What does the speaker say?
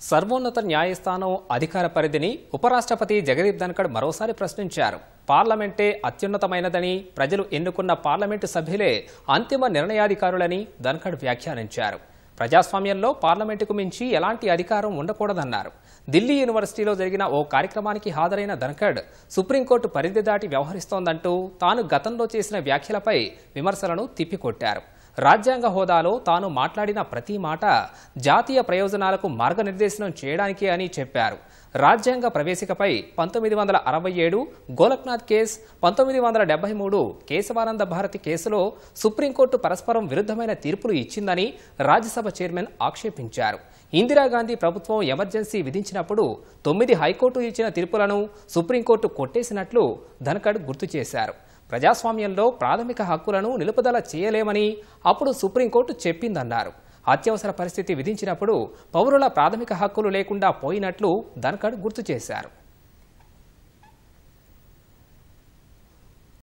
సర్వోన్నత న్యాయస్థానం అధికార పరిధిని ఉపరాష్ట్రపతి జగదీప్ ధన్ఖడ్ మరోసారి ప్రశ్నించారు. పార్లమెంటే అత్యున్నతమైనదని, ప్రజలు ఎన్నుకున్న పార్లమెంటు సభ్యులే అంతిమ నిర్ణయాధికారులని ధన్ఖడ్ వ్యాఖ్యానించారు. ప్రజాస్వామ్యంలో పార్లమెంటుకు మించి ఎలాంటి అధికారం ఉండకూడదన్నారు. ఢిల్లీ యూనివర్సిటీలో జరిగిన ఓ కార్యక్రమానికి హాజరైన ధన్ఖడ్ సుప్రీంకోర్టు పరిధి దాటి వ్యవహరిస్తోందంటూ తాను గతంలో చేసిన వ్యాఖ్యలపై విమర్శలను తిప్పికొట్టారు. రాజ్యాంగ హోదాలో తాను మాట్లాడిన ప్రతి మాట జాతీయ ప్రయోజనాలకు మార్గనిర్దేశనం చేయడానికే అని చెప్పారు. రాజ్యాంగ ప్రవేశికపై 1967 గోలక్నాథ్ కేసు, 1973 కేశవానంద భారతి కేసులో సుప్రీంకోర్టు పరస్పరం విరుద్ధమైన తీర్పులు ఇచ్చిందని రాజ్యసభ చైర్మన్ ఆక్షేపించారు. ఇందిరాగాంధీ ప్రభుత్వం ఎమర్జెన్సీ విధించినప్పుడు 9 హైకోర్టు ఇచ్చిన తీర్పులను సుప్రీంకోర్టు కొట్టేసినట్లు ధన్ఖడ్ గుర్తు చేశారు. ప్రజాస్వామ్యంలో ప్రాథమిక హక్కులను నిలుపుదల చేయలేమని అప్పుడు సుప్రీంకోర్టు చెప్పిందన్నారు. అత్యవసర పరిస్థితి విధించినప్పుడు పౌరుల ప్రాథమిక హక్కులు లేకుండా పోయినట్లు ధన్ఖడ్ గుర్తు చేశారు.